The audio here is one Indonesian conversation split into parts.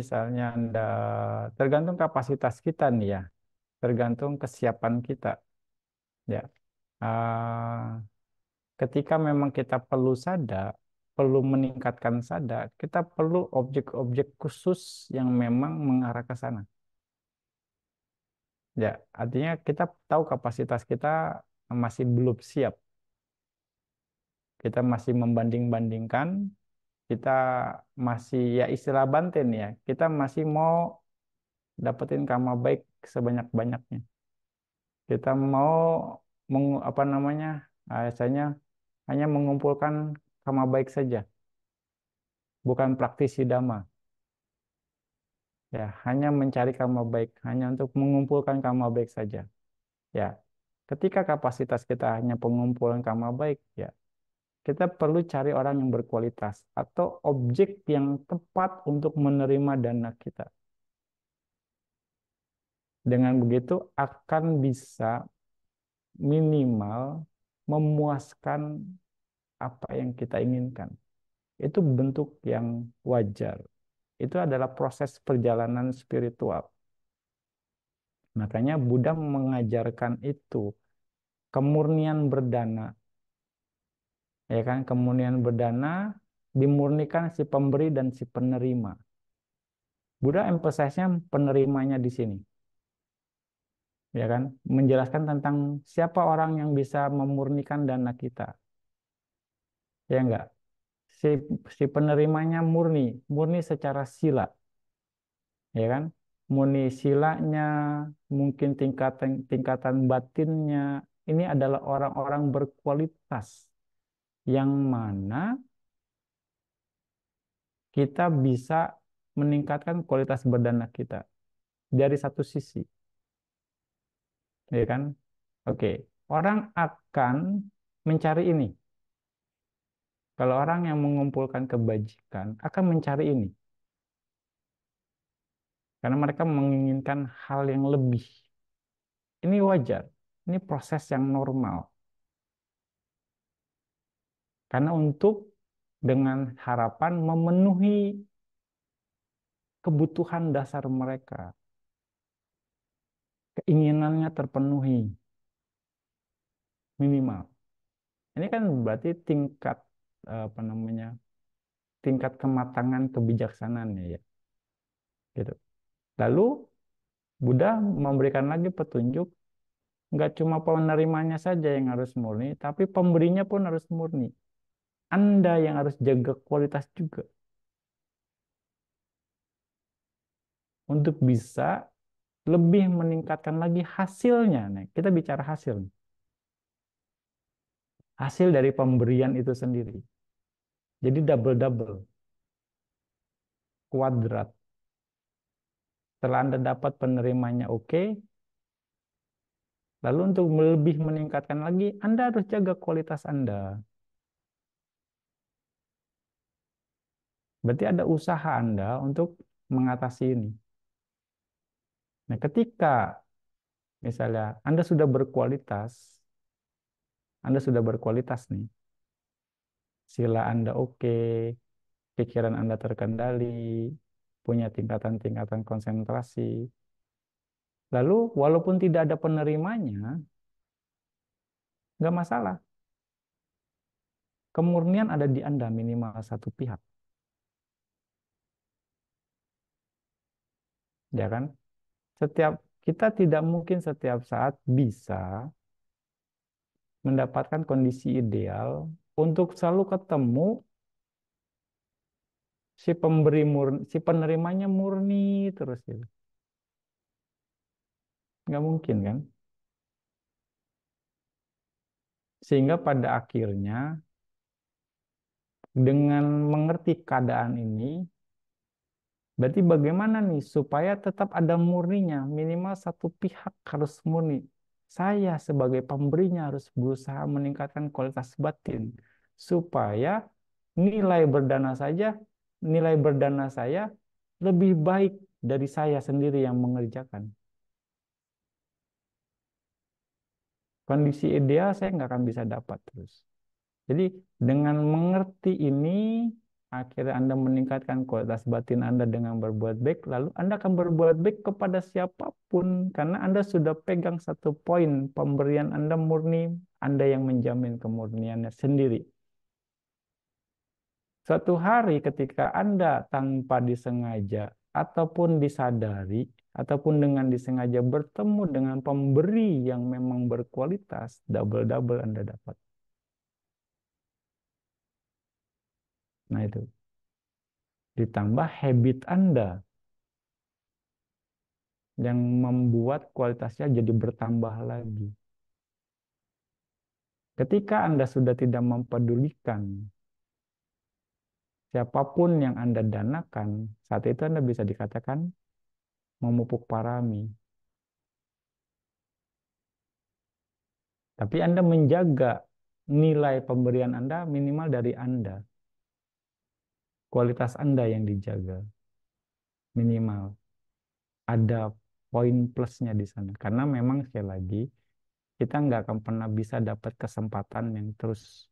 misalnya Anda tergantung kapasitas kita nih ya, tergantung kesiapan kita ya. Ah, Ketika memang kita perlu sada, perlu meningkatkan sada, kita perlu objek-objek khusus yang memang mengarah ke sana. Ya, artinya kita tahu kapasitas kita masih belum siap. Kita masih membanding-bandingkan, kita masih ya istilah Banten ya, kita masih mau dapetin karma baik sebanyak-banyaknya. Kita mau apa namanya? Misalnya hanya mengumpulkan karma baik saja, bukan praktisi dhamma. Ya, hanya mencari karma baik, hanya untuk mengumpulkan karma baik saja. Ya, ketika kapasitas kita hanya pengumpulan karma baik, ya, kita perlu cari orang yang berkualitas atau objek yang tepat untuk menerima dana kita. Dengan begitu akan bisa minimal memuaskan apa yang kita inginkan. Itu bentuk yang wajar. Itu adalah proses perjalanan spiritual. Makanya Buddha mengajarkan itu, kemurnian berdana, ya kan? Kemurnian berdana dimurnikan si pemberi dan si penerima. Buddha emphasize-nya penerimanya di sini, ya kan? Menjelaskan tentang siapa orang yang bisa memurnikan dana kita, ya enggak? Si si penerimanya murni, murni secara sila, ya kan? Murni silanya, mungkin tingkatan tingkatan batinnya, ini adalah orang-orang berkualitas yang mana kita bisa meningkatkan kualitas berdana kita dari satu sisi, ya kan? Oke, orang akan mencari ini. Kalau orang yang mengumpulkan kebajikan akan mencari ini, karena mereka menginginkan hal yang lebih. Ini wajar, ini proses yang normal. Karena untuk dengan harapan memenuhi kebutuhan dasar mereka, keinginannya terpenuhi minimal. Ini kan berarti tingkat apa namanya? Tingkat kematangan kebijaksanaannya ya, gitu. Lalu Buddha memberikan lagi petunjuk, nggak cuma penerimanya saja yang harus murni, tapi pemberinya pun harus murni. Anda yang harus jaga kualitas juga untuk bisa lebih meningkatkan lagi hasilnya. Nah, kita bicara hasil, hasil dari pemberian itu sendiri. Jadi double-double, kuadrat. Setelah Anda dapat penerimanya oke, lalu untuk lebih meningkatkan lagi, Anda harus jaga kualitas Anda. Berarti ada usaha Anda untuk mengatasi ini. Nah, ketika misalnya Anda sudah berkualitas nih, sila Anda oke, pikiran Anda terkendali, punya tingkatan-tingkatan konsentrasi. Lalu, walaupun tidak ada penerimanya, nggak masalah. Kemurnian ada di Anda minimal satu pihak, ya kan? Setiap kita tidak mungkin setiap saat bisa mendapatkan kondisi ideal untuk selalu ketemu si pemberi murni, si penerimanya murni terus gitu. Nggak mungkin kan? Sehingga pada akhirnya dengan mengerti keadaan ini, berarti bagaimana nih supaya tetap ada murninya, minimal satu pihak harus murni. Saya sebagai pemberinya harus berusaha meningkatkan kualitas batin supaya nilai berdana saja, nilai berdana saya lebih baik dari saya sendiri yang mengerjakan. Kondisi ideal saya nggak akan bisa dapat terus. Jadi dengan mengerti ini, akhirnya Anda meningkatkan kualitas batin Anda dengan berbuat baik, lalu Anda akan berbuat baik kepada siapapun karena Anda sudah pegang satu poin, pemberian Anda murni, Anda yang menjamin kemurniannya sendiri. Suatu hari ketika Anda tanpa disengaja ataupun disadari ataupun dengan disengaja bertemu dengan pemberi yang memang berkualitas, double-double Anda dapat. Nah itu, ditambah habit Anda yang membuat kualitasnya jadi bertambah lagi. Ketika Anda sudah tidak mempedulikan siapapun yang Anda danakan, saat itu Anda bisa dikatakan memupuk parami. Tapi Anda menjaga nilai pemberian Anda minimal dari Anda. Kualitas Anda yang dijaga minimal. Ada poin plusnya di sana. Karena memang sekali lagi, kita nggak akan pernah bisa dapat kesempatan yang terus.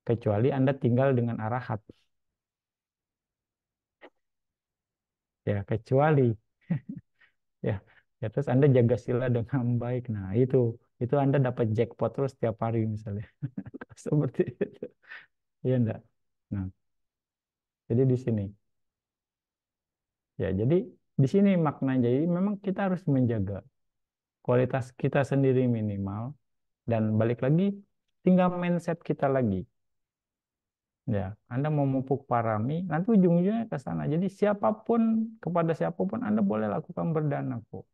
Kecuali Anda tinggal dengan arahat. Ya, kecuali. Ya, ya terus Anda jaga sila dengan baik. Nah, itu Anda dapat jackpot terus setiap hari misalnya. Seperti itu. Iya enggak? Nah, jadi di sini. Ya, jadi di sini maknanya. Jadi memang kita harus menjaga kualitas kita sendiri minimal dan balik lagi tinggal mindset kita lagi. Ya, Anda mau memupuk parami, nanti ujung-ujungnya ke sana. Jadi siapapun kepada siapapun Anda boleh lakukan berdana kok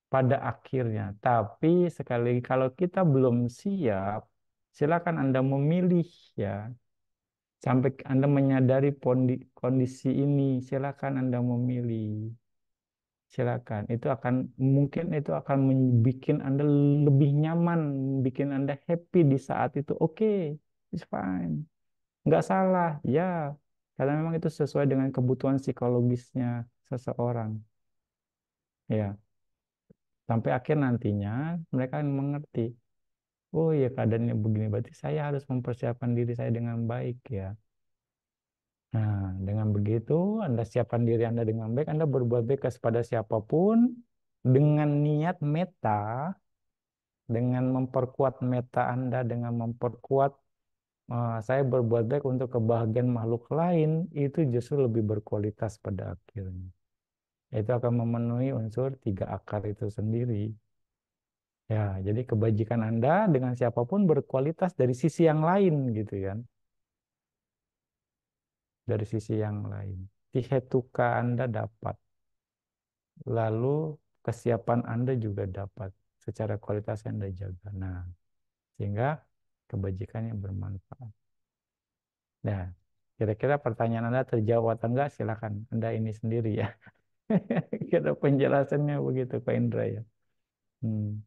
pada akhirnya. Tapi sekali lagi kalau kita belum siap, silakan Anda memilih ya. Sampai Anda menyadari kondisi ini, silakan Anda memilih. Silakan. Itu akan mungkin itu akan membuat Anda lebih nyaman, bikin Anda happy di saat itu. Oke, it's fine. Nggak salah, ya. Karena memang itu sesuai dengan kebutuhan psikologisnya seseorang. Ya, sampai akhir nantinya mereka mengerti. Oh ya keadaannya begini, berarti saya harus mempersiapkan diri saya dengan baik ya. Nah, dengan begitu Anda siapkan diri Anda dengan baik, Anda berbuat baik kepada siapapun dengan niat meta, dengan memperkuat meta Anda, dengan memperkuat saya berbuat baik untuk kebahagiaan makhluk lain, itu justru lebih berkualitas pada akhirnya. Itu akan memenuhi unsur tiga akar itu sendiri. Ya, jadi kebajikan Anda dengan siapapun berkualitas dari sisi yang lain gitu kan. Dari sisi yang lain. Tihetuka Anda dapat. Lalu kesiapan Anda juga dapat. Secara kualitas yang Anda jaga. Nah, sehingga kebajikannya bermanfaat. Nah, kira-kira pertanyaan Anda terjawab atau enggak? Silakan Anda ini sendiri ya. Kira penjelasannya begitu Pak Indra ya. Hmm.